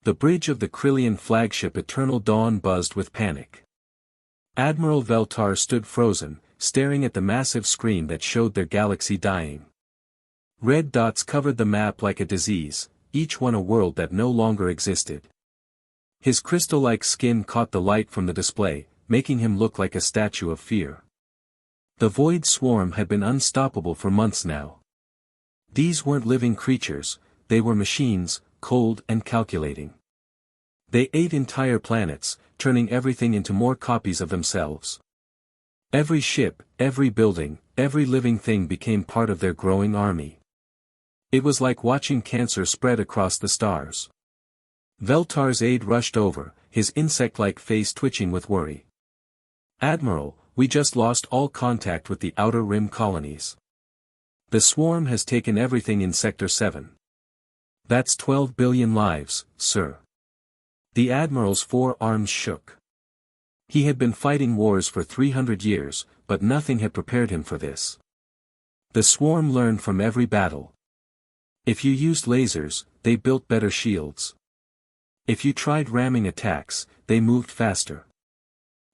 The bridge of the Krillian flagship Eternal Dawn buzzed with panic. Admiral Veltar stood frozen, staring at the massive screen that showed their galaxy dying. Red dots covered the map like a disease, each one a world that no longer existed. His crystal-like skin caught the light from the display, making him look like a statue of fear. The Void Swarm had been unstoppable for months now. These weren't living creatures, they were machines, cold and calculating. They ate entire planets, turning everything into more copies of themselves. Every ship, every building, every living thing became part of their growing army. It was like watching cancer spread across the stars. Veltar's aide rushed over, his insect-like face twitching with worry. "Admiral, we just lost all contact with the Outer Rim colonies. The swarm has taken everything in Sector 7. That's 12 billion lives, sir." The Admiral's four arms shook. He had been fighting wars for 300 years, but nothing had prepared him for this. The swarm learned from every battle. If you used lasers, they built better shields. If you tried ramming attacks, they moved faster.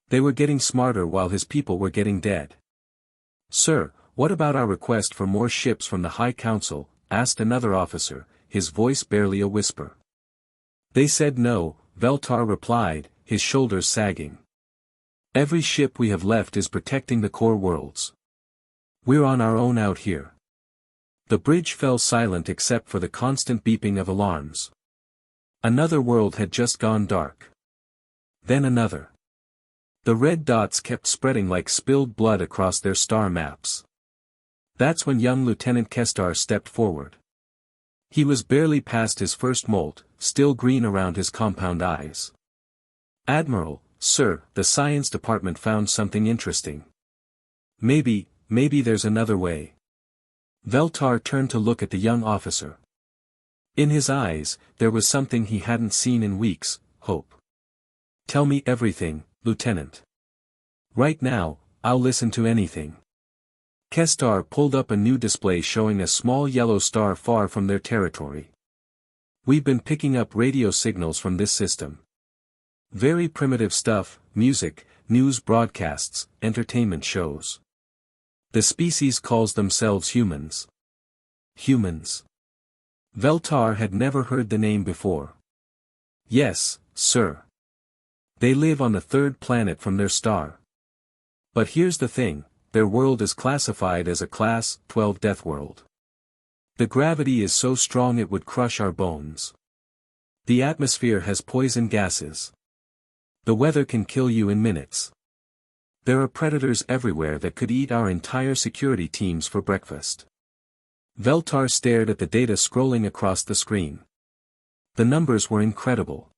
They were getting smarter while his people were getting dead. "Sir, what about our request for more ships from the High Council?" asked another officer, his voice barely a whisper. "They said no," Veltar replied, his shoulders sagging. "Every ship we have left is protecting the core worlds. We're on our own out here." The bridge fell silent except for the constant beeping of alarms. Another world had just gone dark. Then another. The red dots kept spreading like spilled blood across their star maps. That's when young Lieutenant Kestar stepped forward. He was barely past his first molt, still green around his compound eyes. "Admiral, sir, the science department found something interesting. Maybe there's another way." Veltar turned to look at the young officer. In his eyes, there was something he hadn't seen in weeks: hope. "Tell me everything, Lieutenant. Right now, I'll listen to anything." Kestar pulled up a new display showing a small yellow star far from their territory. "We've been picking up radio signals from this system. Very primitive stuff: music, news broadcasts, entertainment shows. The species calls themselves humans." Humans. Veltar had never heard the name before. "Yes, sir. They live on the third planet from their star. But here's the thing, their world is classified as a Class 12 death world. The gravity is so strong it would crush our bones. The atmosphere has poison gases. The weather can kill you in minutes. There are predators everywhere that could eat our entire security teams for breakfast." Veltar stared at the data scrolling across the screen. The numbers were incredible.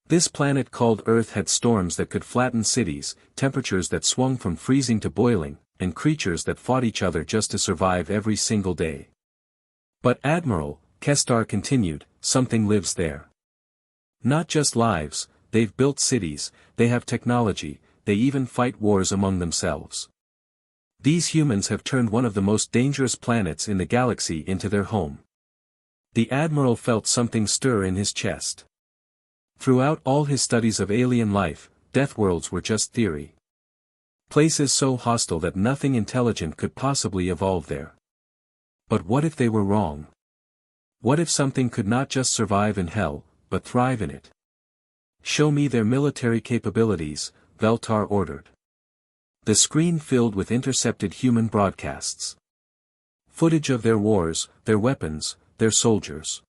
This planet called Earth had storms that could flatten cities, temperatures that swung from freezing to boiling, and creatures that fought each other just to survive every single day. "But Admiral," Kestar continued, "something lives there. Not just lives, they've built cities, they have technology, they even fight wars among themselves. These humans have turned one of the most dangerous planets in the galaxy into their home." The Admiral felt something stir in his chest. Throughout all his studies of alien life, death worlds were just theory. Places so hostile that nothing intelligent could possibly evolve there. But what if they were wrong? What if something could not just survive in hell, but thrive in it? "Show me their military capabilities," Veltar ordered. The screen filled with intercepted human broadcasts. Footage of their wars, their weapons, their soldiers.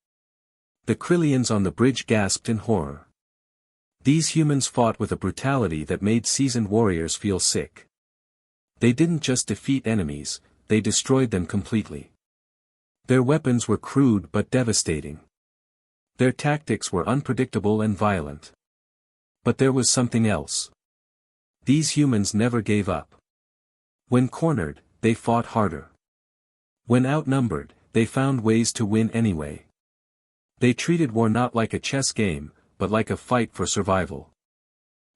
The Krillians on the bridge gasped in horror. These humans fought with a brutality that made seasoned warriors feel sick. They didn't just defeat enemies, they destroyed them completely. Their weapons were crude but devastating. Their tactics were unpredictable and violent. But there was something else. These humans never gave up. When cornered, they fought harder. When outnumbered, they found ways to win anyway. They treated war not like a chess game, but like a fight for survival.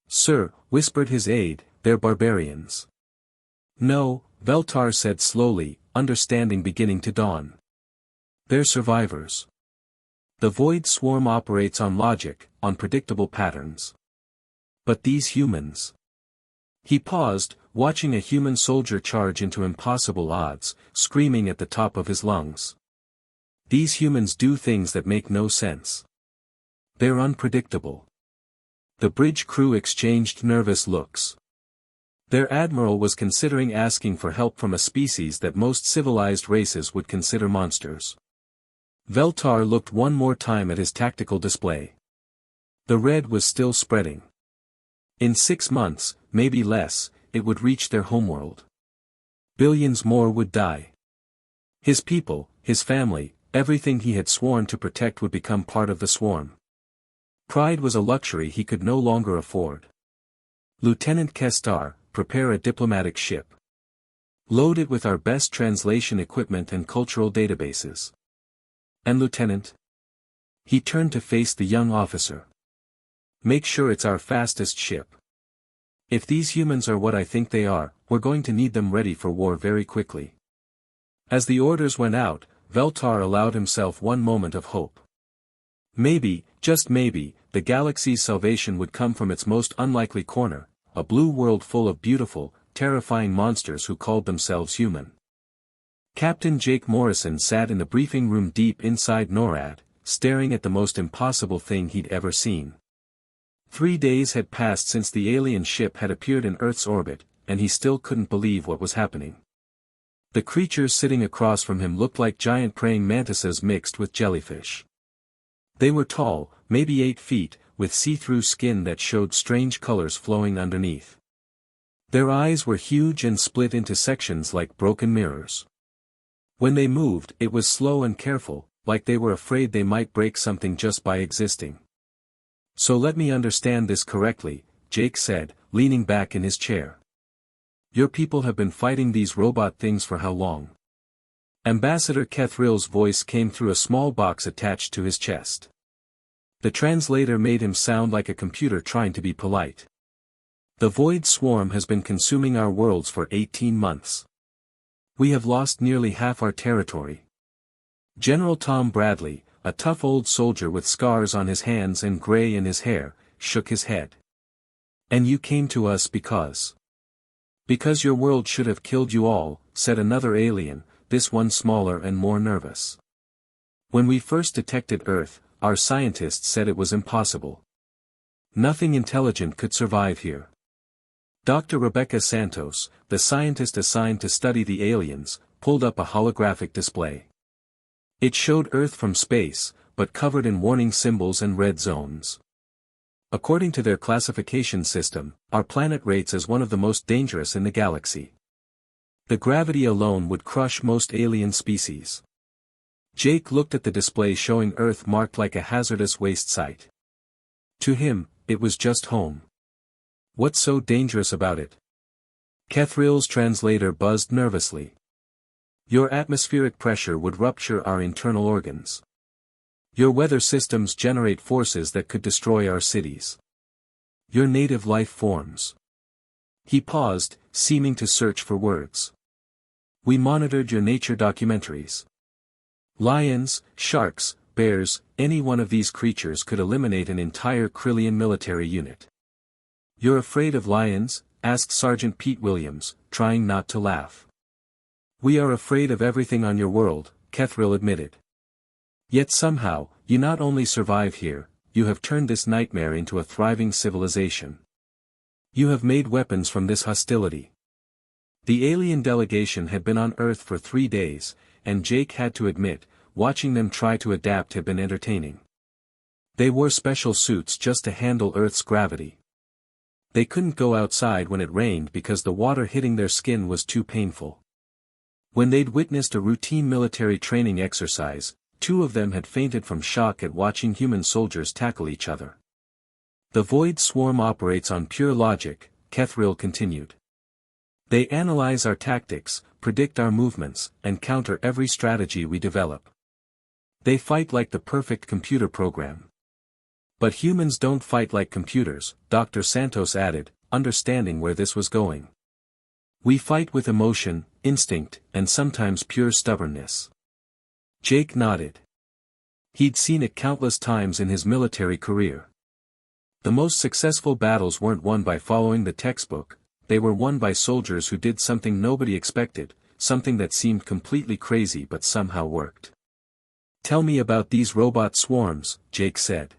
"Sir," whispered his aide, "they're barbarians." "No," Veltar said slowly, understanding beginning to dawn. "They're survivors. The Void Swarm operates on logic, on predictable patterns. But these humans. He paused, watching a human soldier charge into impossible odds, screaming at the top of his lungs. These humans do things that make no sense. They're unpredictable. The bridge crew exchanged nervous looks. Their admiral was considering asking for help from a species that most civilized races would consider monsters. Veltar looked one more time at his tactical display. The red was still spreading. In 6 months, maybe less, it would reach their homeworld. Billions more would die. His people, his family, everything he had sworn to protect would become part of the swarm. Pride was a luxury he could no longer afford. Lieutenant Kestar, prepare a diplomatic ship. Load it with our best translation equipment and cultural databases. And Lieutenant? He turned to face the young officer. Make sure it's our fastest ship. If these humans are what I think they are, we're going to need them ready for war very quickly. As the orders went out, Veltar allowed himself one moment of hope. Maybe, just maybe, the galaxy's salvation would come from its most unlikely corner, a blue world full of beautiful, terrifying monsters who called themselves human. Captain Jake Morrison sat in the briefing room deep inside NORAD, staring at the most impossible thing he'd ever seen. 3 days had passed since the alien ship had appeared in Earth's orbit, and he still couldn't believe what was happening. The creatures sitting across from him looked like giant praying mantises mixed with jellyfish. They were tall, maybe 8 feet, with see-through skin that showed strange colors flowing underneath. Their eyes were huge and split into sections like broken mirrors. When they moved, it was slow and careful, like they were afraid they might break something just by existing. So let me understand this correctly, Jake said, leaning back in his chair. Your people have been fighting these robot things for how long? Ambassador Kethrill's voice came through a small box attached to his chest. The translator made him sound like a computer trying to be polite. The Void Swarm has been consuming our worlds for 18 months. We have lost nearly half our territory. General Tom Bradley, a tough old soldier with scars on his hands and gray in his hair, shook his head. And you came to us because? Because your world should have killed you all, said another alien, this one smaller and more nervous. When we first detected Earth, our scientists said it was impossible. Nothing intelligent could survive here. Dr. Rebecca Santos, the scientist assigned to study the aliens, pulled up a holographic display. It showed Earth from space, but covered in warning symbols and red zones. According to their classification system, our planet rates as one of the most dangerous in the galaxy. The gravity alone would crush most alien species. Jake looked at the display showing Earth marked like a hazardous waste site. To him, it was just home. What's so dangerous about it? Kethrill's translator buzzed nervously. Your atmospheric pressure would rupture our internal organs. Your weather systems generate forces that could destroy our cities. Your native life forms. He paused, seeming to search for words. We monitored your nature documentaries. Lions, sharks, bears, any one of these creatures could eliminate an entire Krillian military unit. You're afraid of lions? Asked Sergeant Pete Williams, trying not to laugh. We are afraid of everything on your world, Kethrill admitted. Yet somehow, you not only survive here, you have turned this nightmare into a thriving civilization. You have made weapons from this hostility. The alien delegation had been on Earth for 3 days, and Jake had to admit, watching them try to adapt had been entertaining. They wore special suits just to handle Earth's gravity. They couldn't go outside when it rained because the water hitting their skin was too painful. When they'd witnessed a routine military training exercise, 2 of them had fainted from shock at watching human soldiers tackle each other. The Void Swarm operates on pure logic, Kethrill continued. They analyze our tactics, predict our movements, and counter every strategy we develop. They fight like the perfect computer program. But humans don't fight like computers, Dr. Santos added, understanding where this was going. We fight with emotion, instinct, and sometimes pure stubbornness. Jake nodded. He'd seen it countless times in his military career. The most successful battles weren't won by following the textbook, they were won by soldiers who did something nobody expected, something that seemed completely crazy but somehow worked. "Tell me about these robot swarms," Jake said.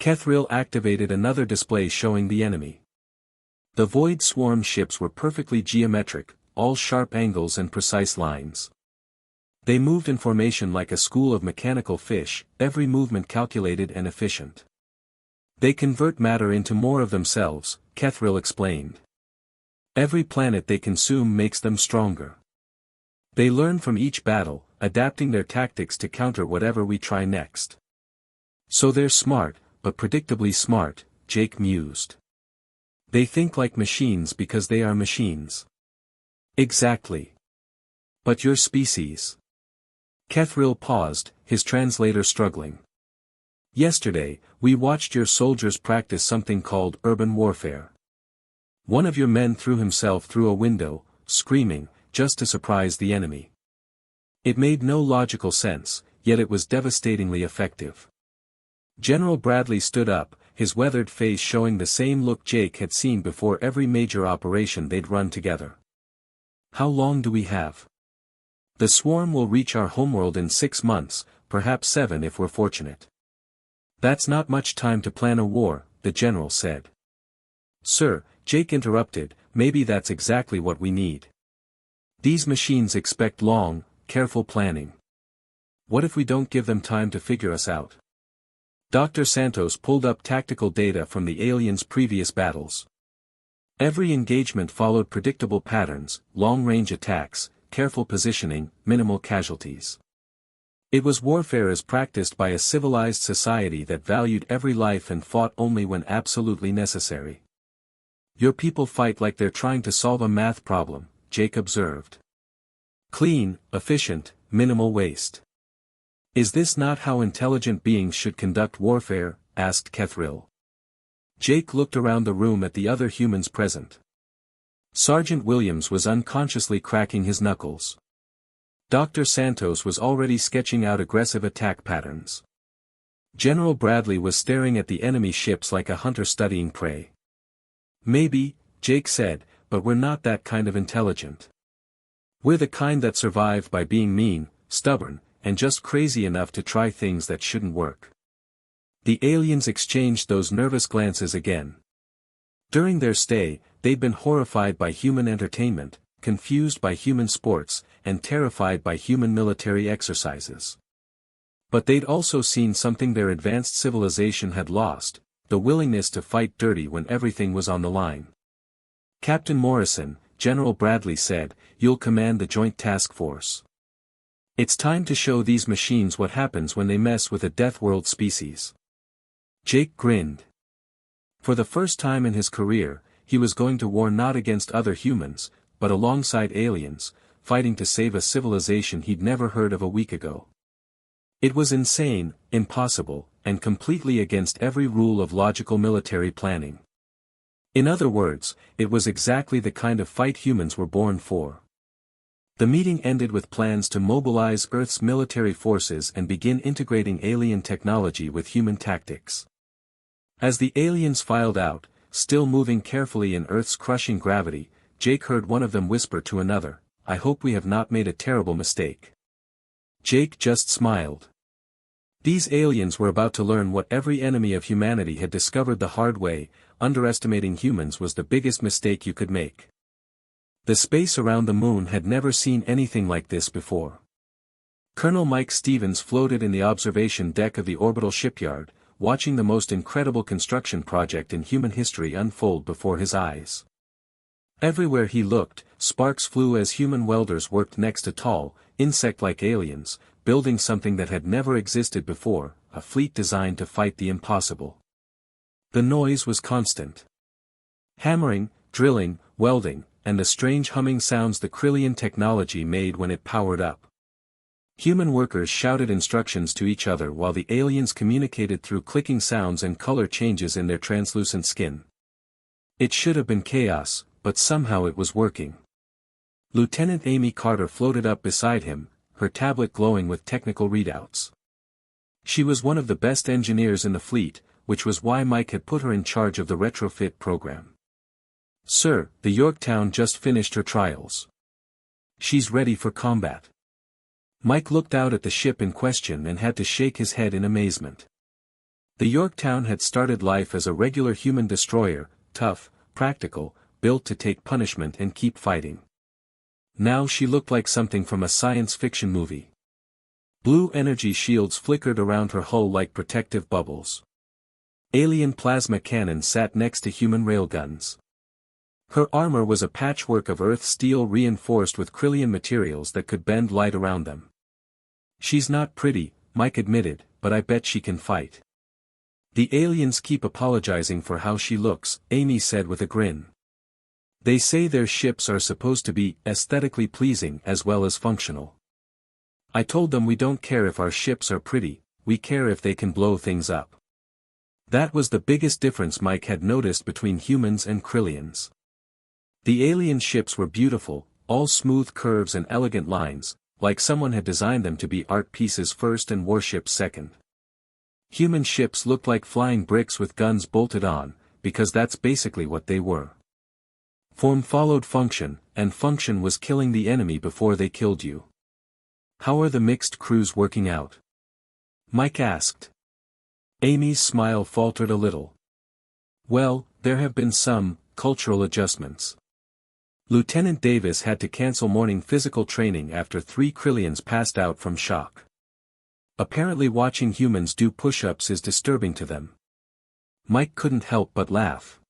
Kethriel activated another display showing the enemy. The Void Swarm ships were perfectly geometric, all sharp angles and precise lines. They moved in formation like a school of mechanical fish, every movement calculated and efficient. "They convert matter into more of themselves," Kethriel explained. "Every planet they consume makes them stronger. They learn from each battle, adapting their tactics to counter whatever we try next. So they're smart, but predictably smart," Jake mused. "They think like machines because they are machines." "Exactly. But your species?" Kethriel paused, his translator struggling. "Yesterday, we watched your soldiers practice something called urban warfare. One of your men threw himself through a window, screaming, just to surprise the enemy. It made no logical sense, yet it was devastatingly effective." General Bradley stood up, his weathered face showing the same look Jake had seen before every major operation they'd run together. "How long do we have?" "The swarm will reach our homeworld in 6 months, perhaps 7 if we're fortunate." "That's not much time to plan a war," the general said. "Sir," Jake interrupted, "maybe that's exactly what we need. These machines expect long, careful planning. What if we don't give them time to figure us out?" Dr. Santos pulled up tactical data from the aliens' previous battles. Every engagement followed predictable patterns, long-range attacks, careful positioning, minimal casualties. It was warfare as practiced by a civilized society that valued every life and fought only when absolutely necessary. "Your people fight like they're trying to solve a math problem," Jake observed. "Clean, efficient, minimal waste. Is this not how intelligent beings should conduct warfare?" asked Kethriel. Jake looked around the room at the other humans present. Sergeant Williams was unconsciously cracking his knuckles. Dr. Santos was already sketching out aggressive attack patterns. General Bradley was staring at the enemy ships like a hunter studying prey. "Maybe," Jake said, "but we're not that kind of intelligent. We're the kind that survive by being mean, stubborn, and just crazy enough to try things that shouldn't work." The aliens exchanged those nervous glances again. During their stay, they'd been horrified by human entertainment, confused by human sports, and terrified by human military exercises. But they'd also seen something their advanced civilization had lost, the willingness to fight dirty when everything was on the line. "Captain Morrison," General Bradley said, "you'll command the Joint Task Force. It's time to show these machines what happens when they mess with a Deathworld species." Jake grinned. For the first time in his career, he was going to war not against other humans, but alongside aliens, fighting to save a civilization he'd never heard of a week ago. It was insane, impossible, and completely against every rule of logical military planning. In other words, it was exactly the kind of fight humans were born for. The meeting ended with plans to mobilize Earth's military forces and begin integrating alien technology with human tactics. As the aliens filed out, still moving carefully in Earth's crushing gravity, Jake heard one of them whisper to another, "I hope we have not made a terrible mistake." Jake just smiled. These aliens were about to learn what every enemy of humanity had discovered the hard way: underestimating humans was the biggest mistake you could make. The space around the moon had never seen anything like this before. Colonel Mike Stevens floated in the observation deck of the orbital shipyard, watching the most incredible construction project in human history unfold before his eyes. Everywhere he looked, sparks flew as human welders worked next to tall, insect-like aliens, building something that had never existed before, a fleet designed to fight the impossible. The noise was constant. Hammering, drilling, welding, and the strange humming sounds the Krillian technology made when it powered up. Human workers shouted instructions to each other while the aliens communicated through clicking sounds and color changes in their translucent skin. It should have been chaos, but somehow it was working. Lieutenant Amy Carter floated up beside him, her tablet glowing with technical readouts. She was one of the best engineers in the fleet, which was why Mike had put her in charge of the retrofit program. "Sir, the Yorktown just finished her trials. She's ready for combat." Mike looked out at the ship in question and had to shake his head in amazement. The Yorktown had started life as a regular human destroyer, tough, practical, built to take punishment and keep fighting. Now she looked like something from a science fiction movie. Blue energy shields flickered around her hull like protective bubbles. Alien plasma cannons sat next to human railguns. Her armor was a patchwork of earth steel reinforced with Krillian materials that could bend light around them. "She's not pretty," Mike admitted, "but I bet she can fight." "The aliens keep apologizing for how she looks," Amy said with a grin. "They say their ships are supposed to be aesthetically pleasing as well as functional. I told them we don't care if our ships are pretty, we care if they can blow things up." That was the biggest difference Mike had noticed between humans and Krillians. The alien ships were beautiful, all smooth curves and elegant lines, like someone had designed them to be art pieces first and warships second. Human ships looked like flying bricks with guns bolted on, because that's basically what they were. Form followed function, and function was killing the enemy before they killed you. "How are the mixed crews working out?" Mike asked. Amy's smile faltered a little. "Well, there have been some cultural adjustments. Lieutenant Davis had to cancel morning physical training after 3 Krillians passed out from shock. Apparently watching humans do push-ups is disturbing to them." Mike couldn't help but laugh.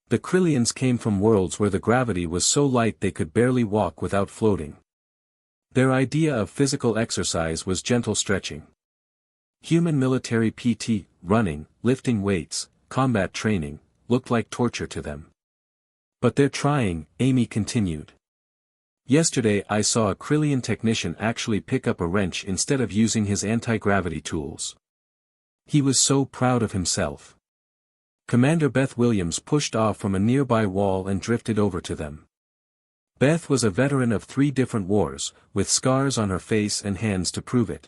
The Krillians came from worlds where the gravity was so light they could barely walk without floating. Their idea of physical exercise was gentle stretching. Human military PT, running, lifting weights, combat training, looked like torture to them. "But they're trying," Amy continued. "Yesterday I saw a Krillian technician actually pick up a wrench instead of using his anti-gravity tools. He was so proud of himself." Commander Beth Williams pushed off from a nearby wall and drifted over to them. Beth was a veteran of 3 different wars, with scars on her face and hands to prove it.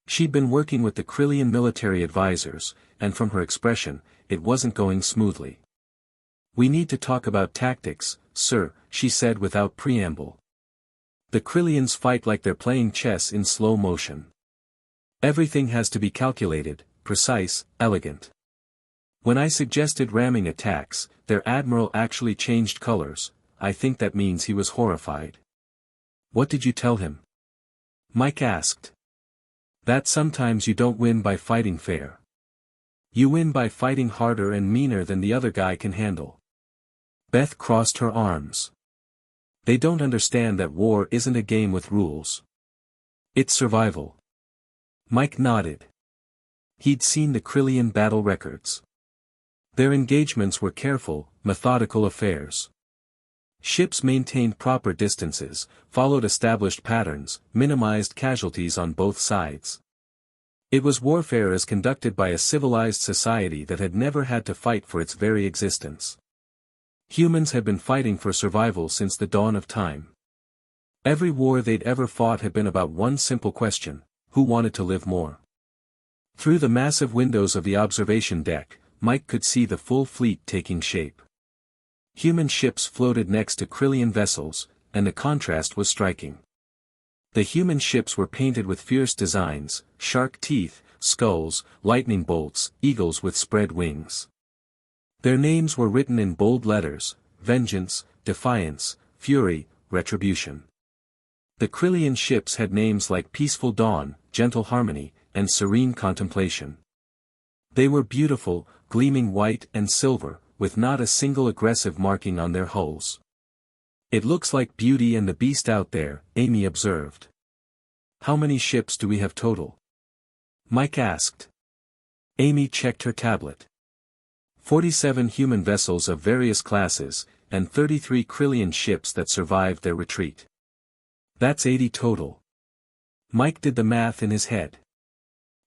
She'd been working with the Krillian military advisors, and from her expression, it wasn't going smoothly. "We need to talk about tactics, sir," she said without preamble. "The Krillians fight like they're playing chess in slow motion. Everything has to be calculated, precise, elegant. When I suggested ramming attacks, their admiral actually changed colors. I think that means he was horrified." "What did you tell him?" Mike asked. "That sometimes you don't win by fighting fair. You win by fighting harder and meaner than the other guy can handle." Beth crossed her arms. "They don't understand that war isn't a game with rules. It's survival." Mike nodded. He'd seen the Krillian battle records. Their engagements were careful, methodical affairs. Ships maintained proper distances, followed established patterns, minimized casualties on both sides. It was warfare as conducted by a civilized society that had never had to fight for its very existence. Humans had been fighting for survival since the dawn of time. Every war they'd ever fought had been about one simple question: who wanted to live more? Through the massive windows of the observation deck, Mike could see the full fleet taking shape. Human ships floated next to Krillian vessels, and the contrast was striking. The human ships were painted with fierce designs: shark teeth, skulls, lightning bolts, eagles with spread wings. Their names were written in bold letters: vengeance, defiance, fury, retribution. The Krillian ships had names like Peaceful Dawn, Gentle Harmony, and Serene Contemplation. They were beautiful, gleaming white and silver, with not a single aggressive marking on their hulls. "It looks like Beauty and the Beast out there," Amy observed. "How many ships do we have total?" Mike asked. Amy checked her tablet. 47 human vessels of various classes, and 33 Krillian ships that survived their retreat. That's 80 total. Mike did the math in his head.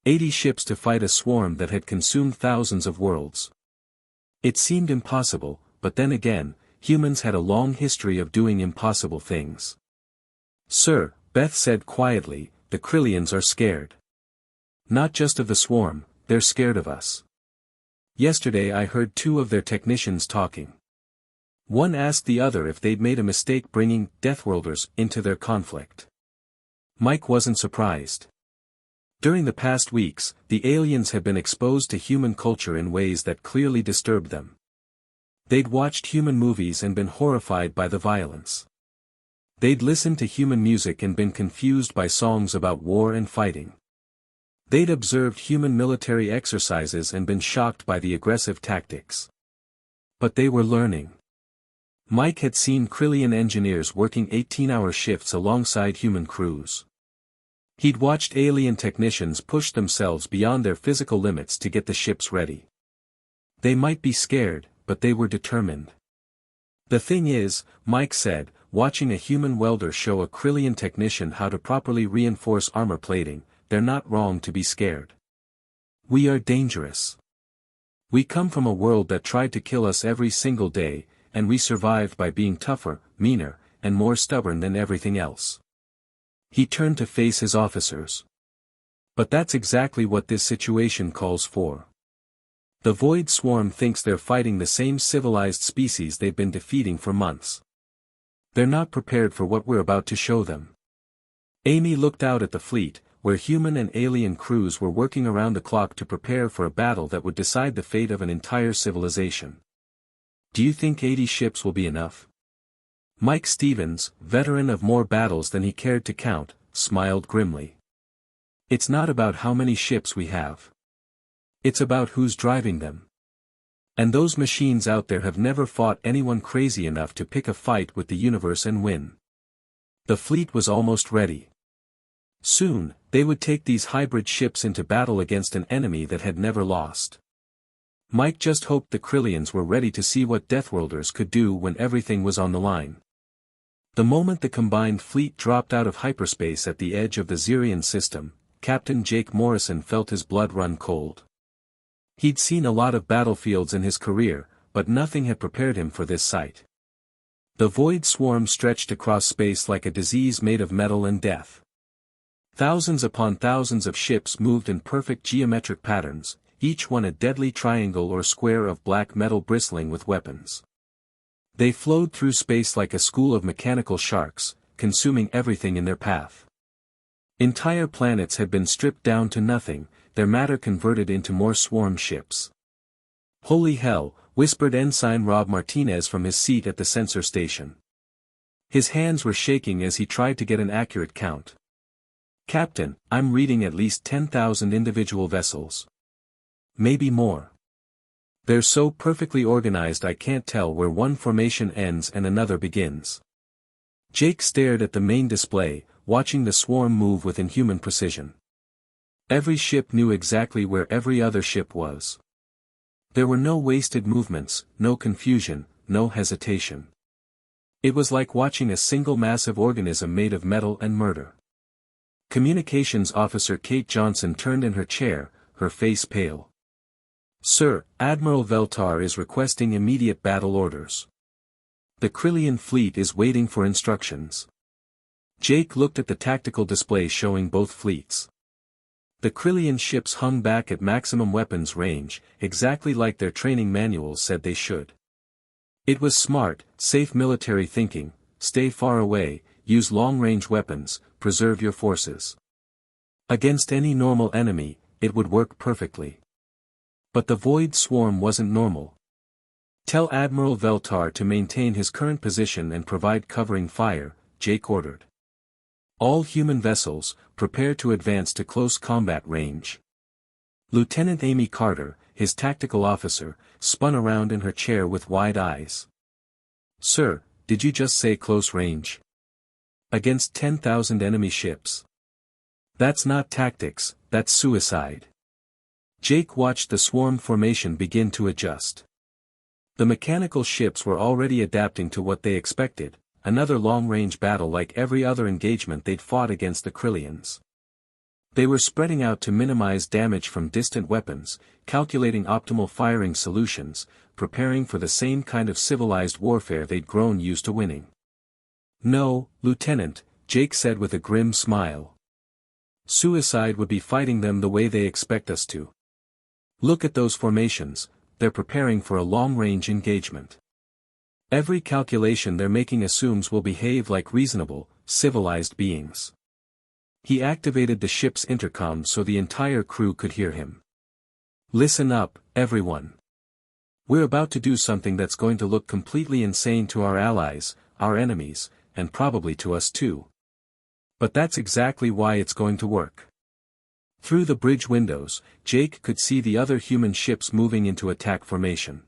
80 ships to fight a swarm that had consumed thousands of worlds. It seemed impossible, but then again, humans had a long history of doing impossible things. "Sir," Beth said quietly, "the Krillians are scared." Not just of the swarm, they're scared of us. Yesterday I heard two of their technicians talking. One asked the other if they'd made a mistake bringing Deathworlders into their conflict. Mike wasn't surprised. During the past weeks, the aliens had been exposed to human culture in ways that clearly disturbed them. They'd watched human movies and been horrified by the violence. They'd listened to human music and been confused by songs about war and fighting. They'd observed human military exercises and been shocked by the aggressive tactics. But they were learning. Mike had seen Krillian engineers working 18-hour shifts alongside human crews. He'd watched alien technicians push themselves beyond their physical limits to get the ships ready. They might be scared, but they were determined. The thing is, Mike said, watching a human welder show a Krillian technician how to properly reinforce armor plating, they're not wrong to be scared. We are dangerous. We come from a world that tried to kill us every single day, and we survived by being tougher, meaner, and more stubborn than everything else. He turned to face his officers. But that's exactly what this situation calls for. The Void Swarm thinks they're fighting the same civilized species they've been defeating for months. They're not prepared for what we're about to show them. Amy looked out at the fleet, where human and alien crews were working around the clock to prepare for a battle that would decide the fate of an entire civilization. Do you think 80 ships will be enough? Mike Stevens, veteran of more battles than he cared to count, smiled grimly. It's not about how many ships we have. It's about who's driving them. And those machines out there have never fought anyone crazy enough to pick a fight with the universe and win. The fleet was almost ready. Soon, they would take these hybrid ships into battle against an enemy that had never lost. Mike just hoped the Krillians were ready to see what Deathworlders could do when everything was on the line. The moment the combined fleet dropped out of hyperspace at the edge of the Xerian system, Captain Jake Morrison felt his blood run cold. He'd seen a lot of battlefields in his career, but nothing had prepared him for this sight. The Void Swarm stretched across space like a disease made of metal and death. Thousands upon thousands of ships moved in perfect geometric patterns, each one a deadly triangle or square of black metal bristling with weapons. They flowed through space like a school of mechanical sharks, consuming everything in their path. Entire planets had been stripped down to nothing, their matter converted into more swarm ships. Holy hell, whispered Ensign Rob Martinez from his seat at the sensor station. His hands were shaking as he tried to get an accurate count. Captain, I'm reading at least 10,000 individual vessels. Maybe more. They're so perfectly organized I can't tell where one formation ends and another begins. Jake stared at the main display, watching the swarm move with inhuman precision. Every ship knew exactly where every other ship was. There were no wasted movements, no confusion, no hesitation. It was like watching a single massive organism made of metal and murder. Communications Officer Kate Johnson turned in her chair, her face pale. Sir, Admiral Veltar is requesting immediate battle orders. The Krillian fleet is waiting for instructions. Jake looked at the tactical display showing both fleets. The Krillian ships hung back at maximum weapons range, exactly like their training manuals said they should. It was smart, safe military thinking: stay far away, use long-range weapons, preserve your forces. Against any normal enemy, it would work perfectly. But the Void Swarm wasn't normal. Tell Admiral Veltar to maintain his current position and provide covering fire, Jake ordered. All human vessels, prepare to advance to close combat range. Lieutenant Amy Carter, his tactical officer, spun around in her chair with wide eyes. Sir, did you just say close range? Against 10,000 enemy ships. That's not tactics, that's suicide. Jake watched the swarm formation begin to adjust. The mechanical ships were already adapting to what they expected, another long-range battle like every other engagement they'd fought against the Krillians. They were spreading out to minimize damage from distant weapons, calculating optimal firing solutions, preparing for the same kind of civilized warfare they'd grown used to winning. No, Lieutenant, Jake said with a grim smile. Suicide would be fighting them the way they expect us to. Look at those formations, they're preparing for a long-range engagement. Every calculation they're making assumes we'll behave like reasonable, civilized beings. He activated the ship's intercom so the entire crew could hear him. Listen up, everyone. We're about to do something that's going to look completely insane to our allies, our enemies, and probably to us too. But that's exactly why it's going to work. Through the bridge windows, Jake could see the other human ships moving into attack formation.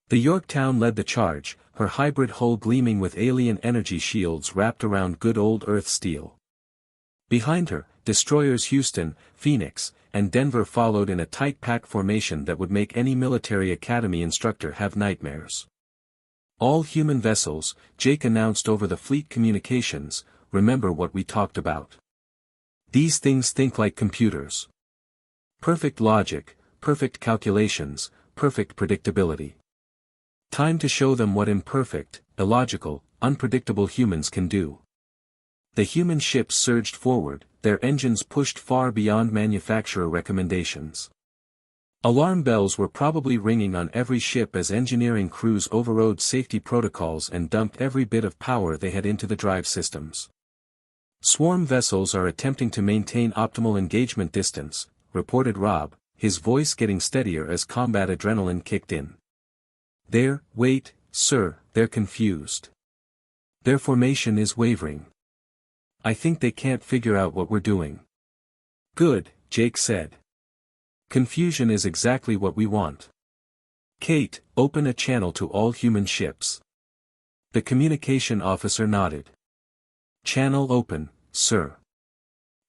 The Yorktown led the charge, her hybrid hull gleaming with alien energy shields wrapped around good old Earth steel. Behind her, destroyers Houston, Phoenix, and Denver followed in a tight pack formation that would make any military academy instructor have nightmares. All human vessels, Jake announced over the fleet communications, remember what we talked about. These things think like computers. Perfect logic, perfect calculations, perfect predictability. Time to show them what imperfect, illogical, unpredictable humans can do. The human ships surged forward, their engines pushed far beyond manufacturer recommendations. Alarm bells were probably ringing on every ship as engineering crews overrode safety protocols and dumped every bit of power they had into the drive systems. Swarm vessels are attempting to maintain optimal engagement distance, reported Rob, his voice getting steadier as combat adrenaline kicked in. Wait, sir, they're confused. Their formation is wavering. I think they can't figure out what we're doing. Good, Jake said. Confusion is exactly what we want. Kate, open a channel to all human ships. The communication officer nodded. Channel open, sir.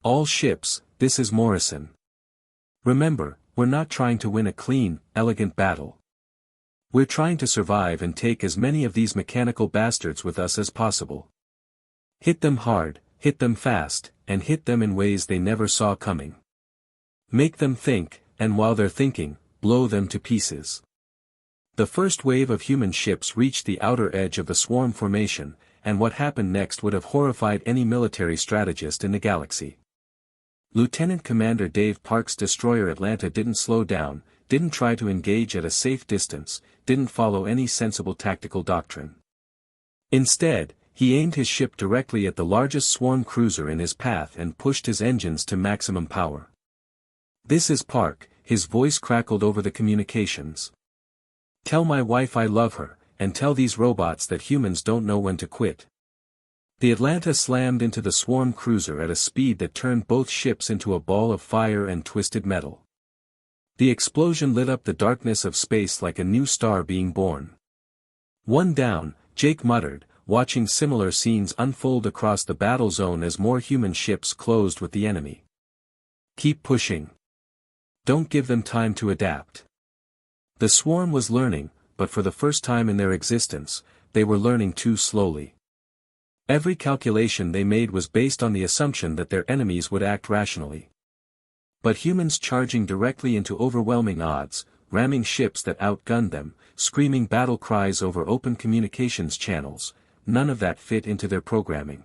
All ships, this is Morrison. Remember, we're not trying to win a clean, elegant battle. We're trying to survive and take as many of these mechanical bastards with us as possible. Hit them hard, hit them fast, and hit them in ways they never saw coming. Make them think, and while they're thinking, blow them to pieces. The first wave of human ships reached the outer edge of the swarm formation, and what happened next would have horrified any military strategist in the galaxy. Lieutenant Commander Dave Park's destroyer Atlanta didn't slow down, didn't try to engage at a safe distance, didn't follow any sensible tactical doctrine. Instead, he aimed his ship directly at the largest swarm cruiser in his path and pushed his engines to maximum power. This is Park, his voice crackled over the communications. Tell my wife I love her, and tell these robots that humans don't know when to quit. The Atlanta slammed into the swarm cruiser at a speed that turned both ships into a ball of fire and twisted metal. The explosion lit up the darkness of space like a new star being born. One down, Jake muttered, watching similar scenes unfold across the battle zone as more human ships closed with the enemy. Keep pushing. Don't give them time to adapt. The swarm was learning, but for the first time in their existence, they were learning too slowly. Every calculation they made was based on the assumption that their enemies would act rationally. But humans charging directly into overwhelming odds, ramming ships that outgunned them, screaming battle cries over open communications channels, none of that fit into their programming.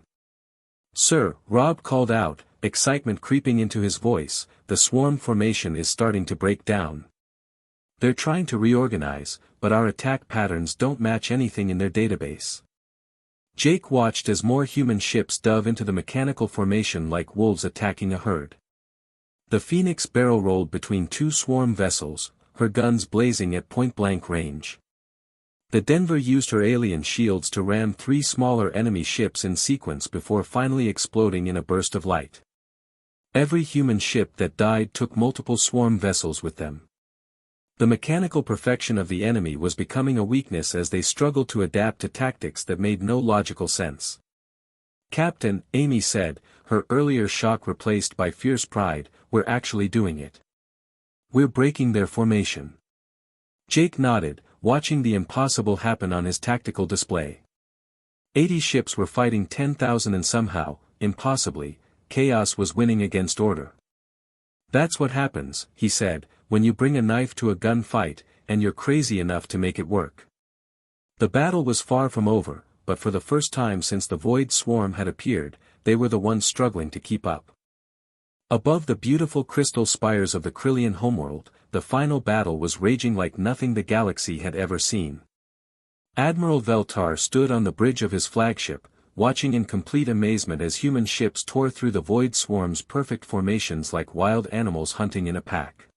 Sir, Rob called out, excitement creeping into his voice, the swarm formation is starting to break down. They're trying to reorganize, but our attack patterns don't match anything in their database. Jake watched as more human ships dove into the mechanical formation like wolves attacking a herd. The Phoenix barrel rolled between two swarm vessels, her guns blazing at point-blank range. The Denver used her alien shields to ram three smaller enemy ships in sequence before finally exploding in a burst of light. Every human ship that died took multiple swarm vessels with them. The mechanical perfection of the enemy was becoming a weakness as they struggled to adapt to tactics that made no logical sense. Captain, Amy said, her earlier shock replaced by fierce pride, we're actually doing it. We're breaking their formation. Jake nodded, watching the impossible happen on his tactical display. 80 ships were fighting 10,000 and somehow, impossibly, chaos was winning against order. That's what happens, he said, when you bring a knife to a gunfight, and you're crazy enough to make it work. The battle was far from over, but for the first time since the Void Swarm had appeared, they were the ones struggling to keep up. Above the beautiful crystal spires of the Krillian homeworld, the final battle was raging like nothing the galaxy had ever seen. Admiral Veltar stood on the bridge of his flagship, watching in complete amazement as human ships tore through the void swarm's perfect formations like wild animals hunting in a pack.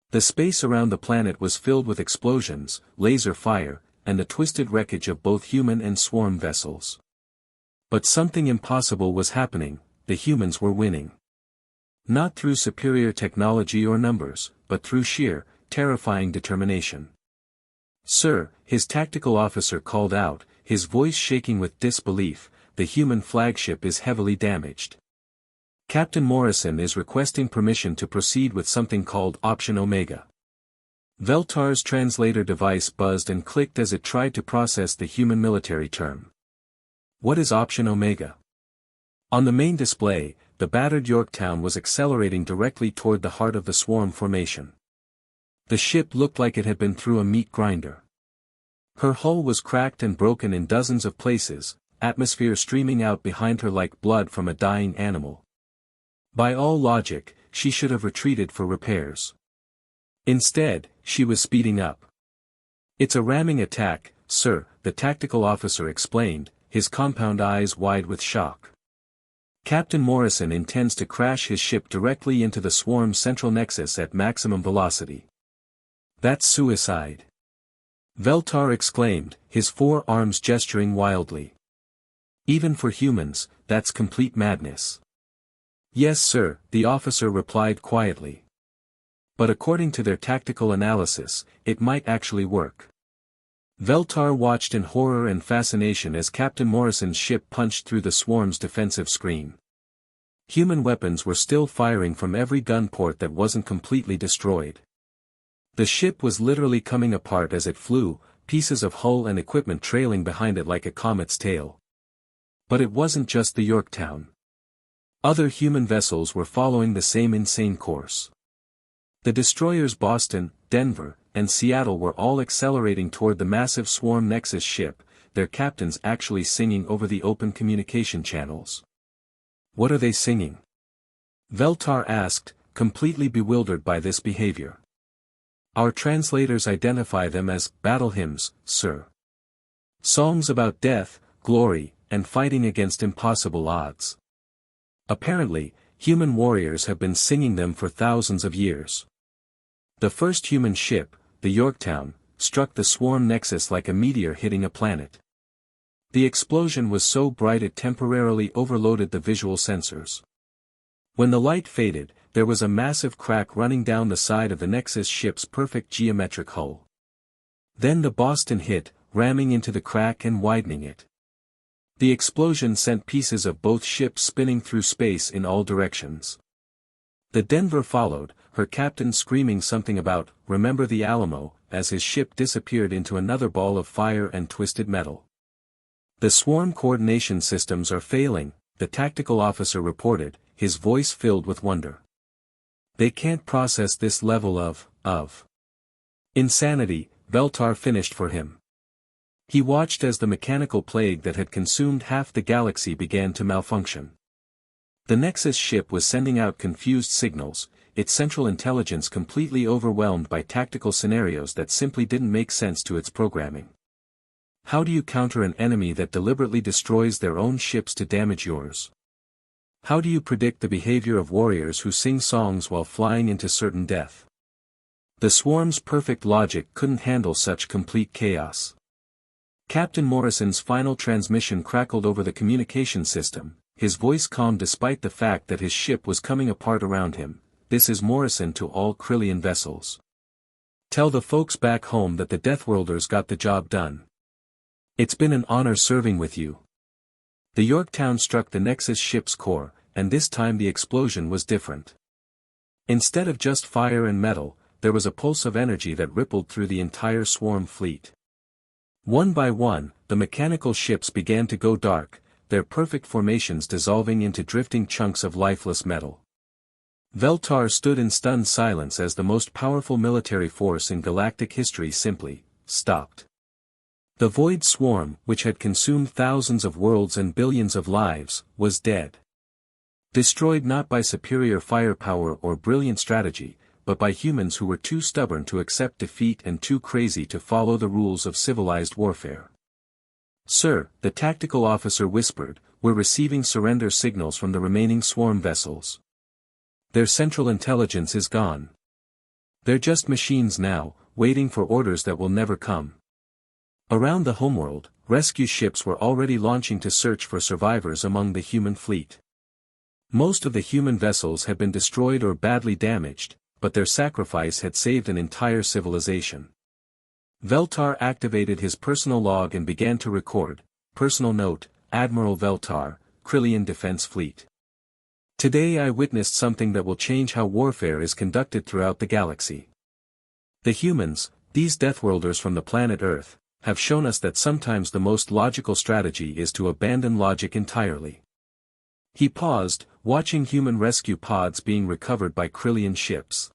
The space around the planet was filled with explosions, laser fire, and the twisted wreckage of both human and swarm vessels. But something impossible was happening: the humans were winning. Not through superior technology or numbers, but through sheer, terrifying determination. "Sir," his tactical officer called out, his voice shaking with disbelief, "the human flagship is heavily damaged. Captain Morrison is requesting permission to proceed with something called Option Omega." Veltar's translator device buzzed and clicked as it tried to process the human military term. What is Option Omega? On the main display, the battered Yorktown was accelerating directly toward the heart of the swarm formation. The ship looked like it had been through a meat grinder. Her hull was cracked and broken in dozens of places, atmosphere streaming out behind her like blood from a dying animal. By all logic, she should have retreated for repairs. Instead, she was speeding up. "It's a ramming attack, sir," the tactical officer explained, his compound eyes wide with shock. "Captain Morrison intends to crash his ship directly into the swarm's central nexus at maximum velocity." "That's suicide!" Veltar exclaimed, his forearms gesturing wildly. "Even for humans, that's complete madness." "Yes, sir," the officer replied quietly. "But according to their tactical analysis, it might actually work." Veltar watched in horror and fascination as Captain Morrison's ship punched through the swarm's defensive screen. Human weapons were still firing from every gun port that wasn't completely destroyed. The ship was literally coming apart as it flew, pieces of hull and equipment trailing behind it like a comet's tail. But it wasn't just the Yorktown. Other human vessels were following the same insane course. The destroyers Boston, Denver, and Seattle were all accelerating toward the massive swarm Nexus ship, their captains actually singing over the open communication channels. "What are they singing?" Veltar asked, completely bewildered by this behavior. "Our translators identify them as battle hymns, sir. Songs about death, glory, and fighting against impossible odds. Apparently, human warriors have been singing them for thousands of years." The first human ship, the Yorktown, struck the swarm nexus like a meteor hitting a planet. The explosion was so bright it temporarily overloaded the visual sensors. When the light faded, there was a massive crack running down the side of the Nexus ship's perfect geometric hull. Then the Boston hit, ramming into the crack and widening it. The explosion sent pieces of both ships spinning through space in all directions. The Denver followed, her captain screaming something about, "Remember the Alamo," as his ship disappeared into another ball of fire and twisted metal. "The swarm coordination systems are failing," the tactical officer reported, his voice filled with wonder. "They can't process this level of insanity," Veltar finished for him. He watched as the mechanical plague that had consumed half the galaxy began to malfunction. The Nexus ship was sending out confused signals, its central intelligence completely overwhelmed by tactical scenarios that simply didn't make sense to its programming. How do you counter an enemy that deliberately destroys their own ships to damage yours? How do you predict the behavior of warriors who sing songs while flying into certain death? The swarm's perfect logic couldn't handle such complete chaos. Captain Morrison's final transmission crackled over the communication system, his voice calm despite the fact that his ship was coming apart around him. "This is Morrison to all Krillian vessels. Tell the folks back home that the Deathworlders got the job done. It's been an honor serving with you." The Yorktown struck the Nexus ship's core, and this time the explosion was different. Instead of just fire and metal, there was a pulse of energy that rippled through the entire swarm fleet. One by one, the mechanical ships began to go dark, their perfect formations dissolving into drifting chunks of lifeless metal. Veltar stood in stunned silence as the most powerful military force in galactic history simply stopped. The void swarm, which had consumed thousands of worlds and billions of lives, was dead. Destroyed not by superior firepower or brilliant strategy, but by humans who were too stubborn to accept defeat and too crazy to follow the rules of civilized warfare. "Sir," the tactical officer whispered, "we're receiving surrender signals from the remaining swarm vessels. Their central intelligence is gone. They're just machines now, waiting for orders that will never come." Around the homeworld, rescue ships were already launching to search for survivors among the human fleet. Most of the human vessels had been destroyed or badly damaged, but their sacrifice had saved an entire civilization. Veltar activated his personal log and began to record. Personal note, Admiral Veltar, Krillian Defense Fleet. Today I witnessed something that will change how warfare is conducted throughout the galaxy. The humans, these Deathworlders from the planet Earth, have shown us that sometimes the most logical strategy is to abandon logic entirely. He paused, watching human rescue pods being recovered by Krillian ships.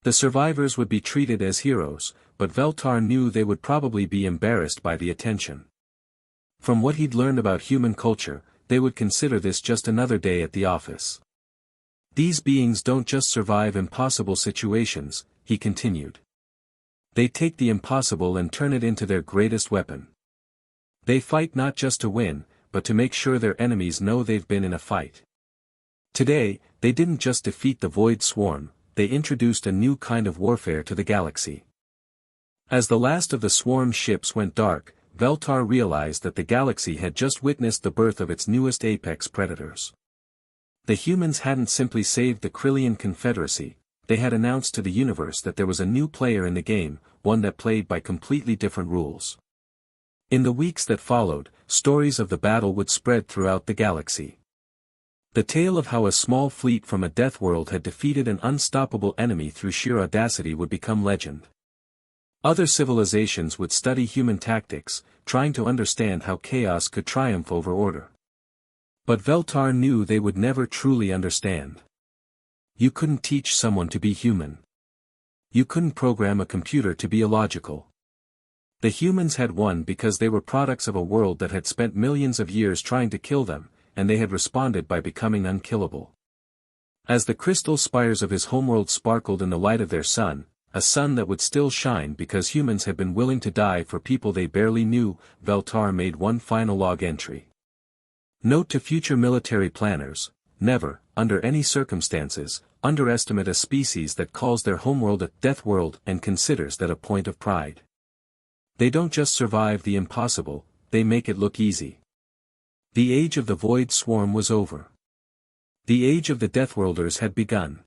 The survivors would be treated as heroes, but Veltar knew they would probably be embarrassed by the attention. From what he'd learned about human culture, they would consider this just another day at the office. "These beings don't just survive impossible situations," he continued. "They take the impossible and turn it into their greatest weapon. They fight not just to win, but to make sure their enemies know they've been in a fight." Today, they didn't just defeat the Void Swarm, they introduced a new kind of warfare to the galaxy. As the last of the swarm ships went dark, Veltar realized that the galaxy had just witnessed the birth of its newest apex predators. The humans hadn't simply saved the Krillian Confederacy, they had announced to the universe that there was a new player in the game, one that played by completely different rules. In the weeks that followed, stories of the battle would spread throughout the galaxy. The tale of how a small fleet from a death world had defeated an unstoppable enemy through sheer audacity would become legend. Other civilizations would study human tactics, trying to understand how chaos could triumph over order. But Veltar knew they would never truly understand. You couldn't teach someone to be human. You couldn't program a computer to be illogical. The humans had won because they were products of a world that had spent millions of years trying to kill them, and they had responded by becoming unkillable. As the crystal spires of his homeworld sparkled in the light of their sun, a sun that would still shine because humans had been willing to die for people they barely knew, Veltar made one final log entry. Note to future military planners: never, under any circumstances, underestimate a species that calls their homeworld a death world and considers that a point of pride. They don't just survive the impossible, they make it look easy. The age of the Void Swarm was over. The age of the Deathworlders had begun.